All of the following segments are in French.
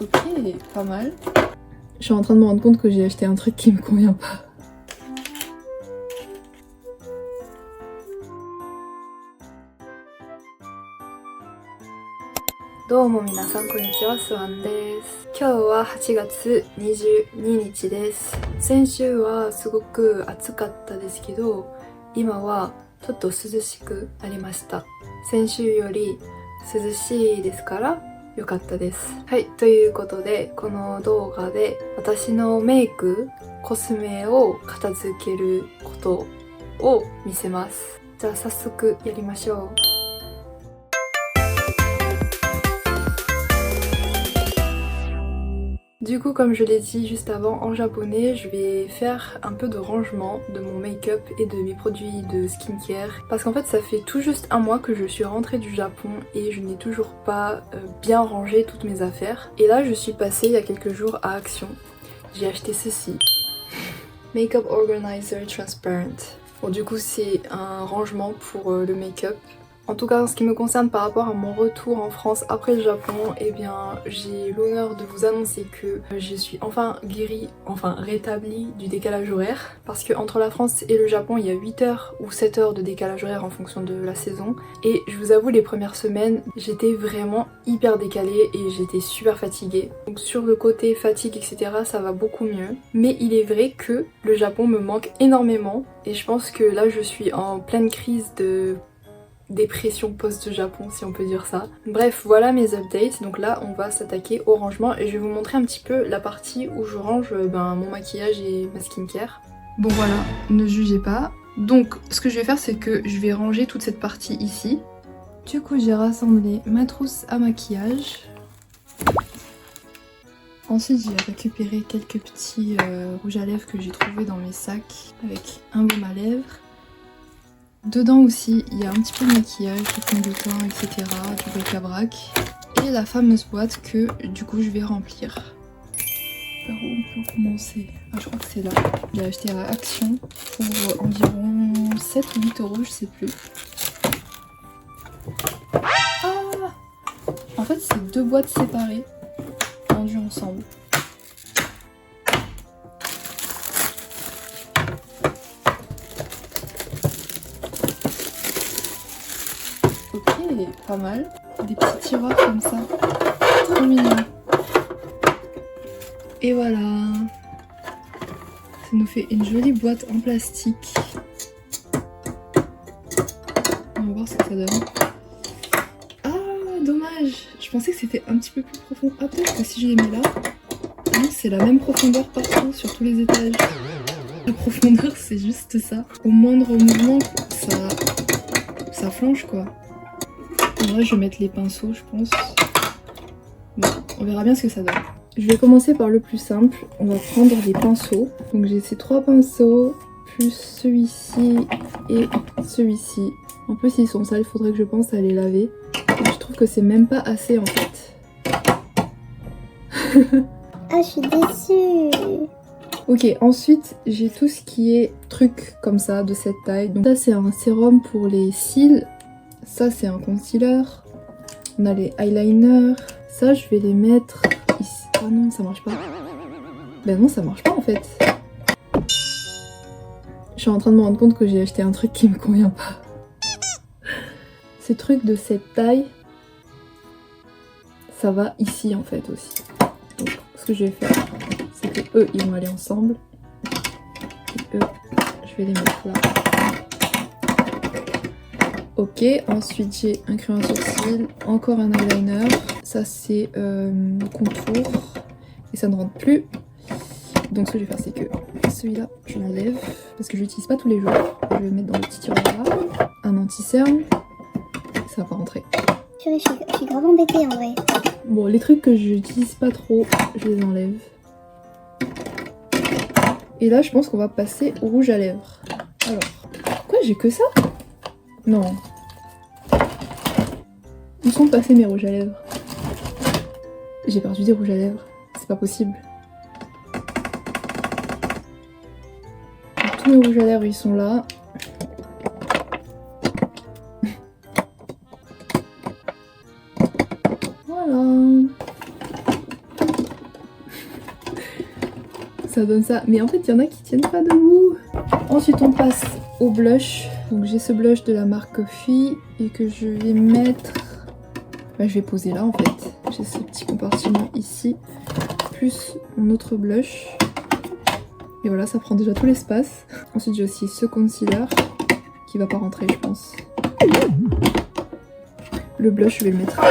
Ok, pas mal. Je suis en train de me rendre compte que j'ai acheté un truc qui me convient pas. Domo minasan konnichiwa, Swan desu. 今日は8月22日です。先週はすごく暑かったですけど、今はちょっと涼しくなりました。先週より涼しいですから良かったです。はい、ということでこの動画で私のメイク、コスメを片付けることを見せます。じゃあ早速やりましょう。Du coup, comme je l'ai dit juste avant, en japonais, je vais faire un peu de rangement de mon make-up et de mes produits de skincare. Parce qu'en fait, ça fait tout juste un mois que je suis rentrée du Japon et je n'ai toujours pas bien rangé toutes mes affaires. Et là, je suis passée il y a quelques jours à Action. J'ai acheté ceci. Makeup Organizer Transparent. Bon, du coup, c'est un rangement pour le make-up. En tout cas, en ce qui me concerne par rapport à mon retour en France après le Japon, eh bien j'ai l'honneur de vous annoncer que je suis enfin guérie, enfin rétablie du décalage horaire. Parce que entre la France et le Japon, il y a 8 heures ou 7 heures de décalage horaire en fonction de la saison. Et je vous avoue, les premières semaines, j'étais vraiment hyper décalée et j'étais super fatiguée. Donc sur le côté fatigue, etc., ça va beaucoup mieux. Mais il est vrai que le Japon me manque énormément. Et je pense que là, je suis en pleine crise de dépression post-Japon, si on peut dire ça. Bref, voilà mes updates. Donc là, on va s'attaquer au rangement et je vais vous montrer un petit peu la partie où je range mon maquillage et ma skincare. Bon voilà, ne jugez pas. Donc, ce que je vais faire, c'est que je vais ranger toute cette partie ici. Du coup, j'ai rassemblé ma trousse à maquillage. Ensuite, j'ai récupéré quelques petits rouges à lèvres que j'ai trouvés dans mes sacs avec un baume à lèvres. Dedans aussi, il y a un petit peu de maquillage, du fond de teint, etc., du bric-à-brac. Et la fameuse boîte que, du coup, je vais remplir. Par où on peut commencer? Ah, je crois que c'est là. J'ai acheté à Action pour environ 7 ou 8 euros, je sais plus. Ah! En fait, c'est deux boîtes séparées, vendues ensemble. Ok, pas mal. Des petits tiroirs comme ça. Trop mignon. Et voilà. Ça nous fait une jolie boîte en plastique. On va voir ce que ça donne. Ah, dommage. Je pensais que c'était un petit peu plus profond. Ah, peut-être que si je les mets là... Non, c'est la même profondeur partout, sur tous les étages. La profondeur, c'est juste ça. Au moindre mouvement, ça flanche, quoi. En vrai, je vais mettre les pinceaux, je pense. Bon, on verra bien ce que ça donne. Je vais commencer par le plus simple. On va prendre des pinceaux. Donc j'ai ces 3 pinceaux, plus celui-ci et celui-ci. En plus, ils sont sales, il faudrait que je pense à les laver. Et je trouve que c'est même pas assez en fait. Ah, je suis déçue. Ok, ensuite j'ai tout ce qui est trucs comme ça, de cette taille. Donc ça c'est un sérum pour les cils. Ça c'est un concealer. On a les eyeliners. Ça je vais les mettre ici. Ah non, ça marche pas. Ben non, ça marche pas en fait. Je suis en train de me rendre compte que j'ai acheté un truc qui me convient pas. Ces trucs de cette taille, ça va ici en fait aussi. Donc ce que je vais faire, c'est que eux ils vont aller ensemble. Et eux, je vais les mettre là. Ok, ensuite j'ai un crayon à sourcils, encore un eyeliner. Ça c'est le contour et ça ne rentre plus. Donc ce que je vais faire, c'est que celui-là, je l'enlève parce que je l'utilise pas tous les jours. Je vais le mettre dans le petit tiroir là. Un anti-cerne, ça va pas rentrer. Purée, je suis grave embêtée en vrai. Bon, les trucs que je n'utilise pas trop, je les enlève. Et là, je pense qu'on va passer au rouge à lèvres. Alors, quoi, j'ai que ça? Non. Où sont passés mes rouges à lèvres? J'ai perdu des rouges à lèvres. C'est pas possible. Donc, tous mes rouges à lèvres, ils sont là. Voilà. ça donne ça. Mais en fait, il y en a qui tiennent pas debout. Ensuite, on passe au blush. Donc j'ai ce blush de la marque Coffee et que je vais mettre... Bah, je vais poser là en fait. J'ai ce petit compartiment ici. Plus mon autre blush. Et voilà, ça prend déjà tout l'espace. Ensuite, j'ai aussi ce concealer qui va pas rentrer, je pense. Le blush, je vais le mettre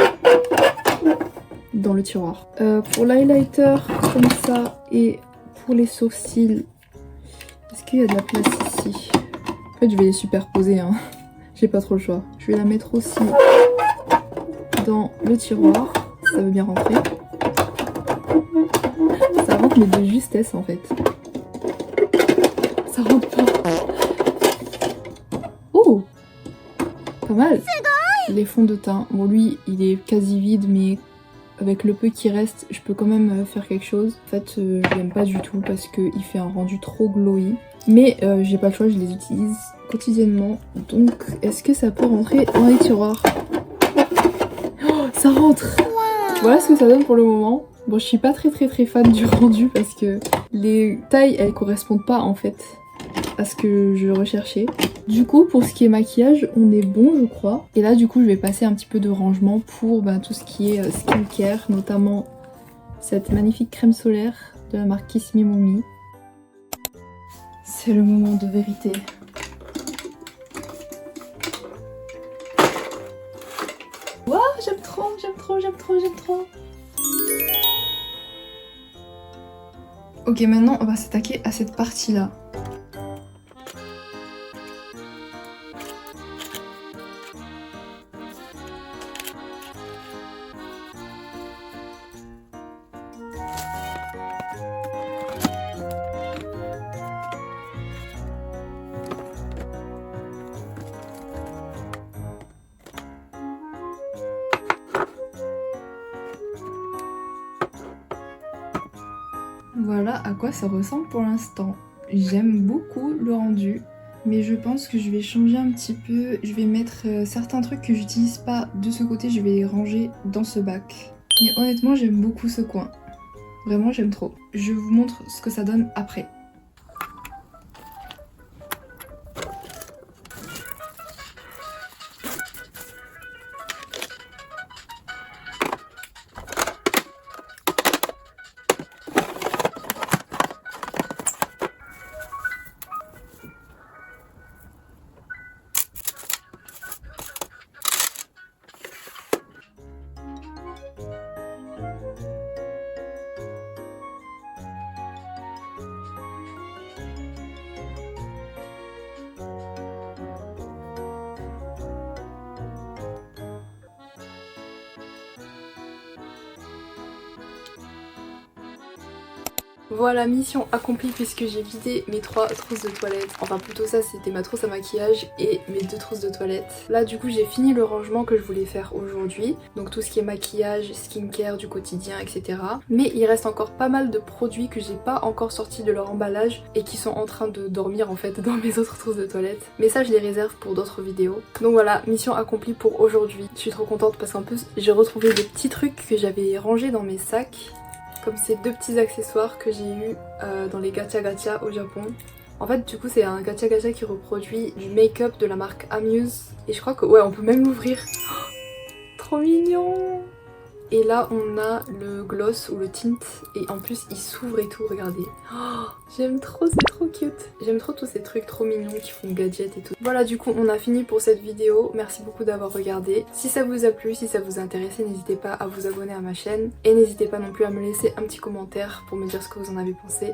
dans le tiroir. Pour l'highlighter, comme ça, et pour les sourcils, est-ce qu'il y a de la place ici? En fait, je vais les superposer, hein. J'ai pas trop le choix. Je vais la mettre aussi dans le tiroir. Ça veut bien rentrer. Ça rentre, mais de justesse, en fait. Ça rentre pas. Oh! Pas mal. Les fonds de teint. Bon, lui, il est quasi vide, mais avec le peu qui reste, je peux quand même faire quelque chose. En fait, je l'aime pas du tout parce qu'il fait un rendu trop glowy. Mais j'ai pas le choix, je les utilise quotidiennement. Donc, est-ce que ça peut rentrer dans les tiroirs? Oh, ça rentre! Voilà ce que ça donne pour le moment. Bon, je suis pas très fan du rendu parce que les tailles, elles correspondent pas en fait à ce que je recherchais. Du coup, pour ce qui est maquillage, on est bon, je crois. Et là, du coup, je vais passer un petit peu de rangement pour tout ce qui est skincare, notamment cette magnifique crème solaire de la marque Kiss Me Mommy. C'est le moment de vérité. Waouh, j'aime trop. Ok, maintenant, on va s'attaquer à cette partie-là. Voilà à quoi ça ressemble pour l'instant. J'aime beaucoup le rendu, mais je pense que je vais changer un petit peu. Je vais mettre certains trucs que j'utilise pas de ce côté, je vais les ranger dans ce bac. Mais honnêtement, j'aime beaucoup ce coin. Vraiment, j'aime trop. Je vous montre ce que ça donne après. Voilà, mission accomplie puisque j'ai vidé mes 3 trousses de toilette. Enfin plutôt ça, c'était ma trousse à maquillage et mes 2 trousses de toilette. Là du coup j'ai fini le rangement que je voulais faire aujourd'hui. Donc tout ce qui est maquillage, skincare du quotidien, etc. Mais il reste encore pas mal de produits que j'ai pas encore sortis de leur emballage et qui sont en train de dormir en fait dans mes autres trousses de toilette. Mais ça je les réserve pour d'autres vidéos. Donc voilà, mission accomplie pour aujourd'hui. Je suis trop contente parce qu'en plus j'ai retrouvé des petits trucs que j'avais rangés dans mes sacs. Comme ces 2 petits accessoires que j'ai eu dans les gacha gacha au Japon. En fait du coup c'est un gacha gacha qui reproduit du make-up de la marque Amuse. Et je crois que ouais on peut même l'ouvrir. Oh, trop mignon. Et là on a le gloss ou le tint et en plus il s'ouvre et tout, regardez. Oh, j'aime trop, c'est trop cute. J'aime trop tous ces trucs trop mignons qui font gadgets et tout. Voilà du coup on a fini pour cette vidéo. Merci beaucoup d'avoir regardé. Si ça vous a plu, si ça vous a intéressé, n'hésitez pas à vous abonner à ma chaîne. Et n'hésitez pas non plus à me laisser un petit commentaire pour me dire ce que vous en avez pensé.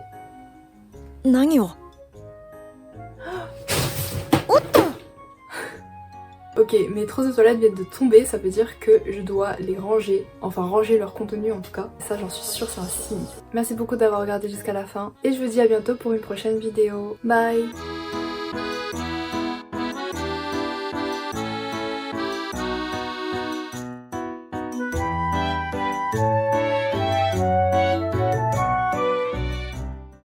Ok, mes trousses de toilette viennent de tomber, ça veut dire que je dois les ranger, enfin ranger leur contenu en tout cas. Ça j'en suis sûre, c'est un signe. Merci beaucoup d'avoir regardé jusqu'à la fin et je vous dis à bientôt pour une prochaine vidéo. Bye.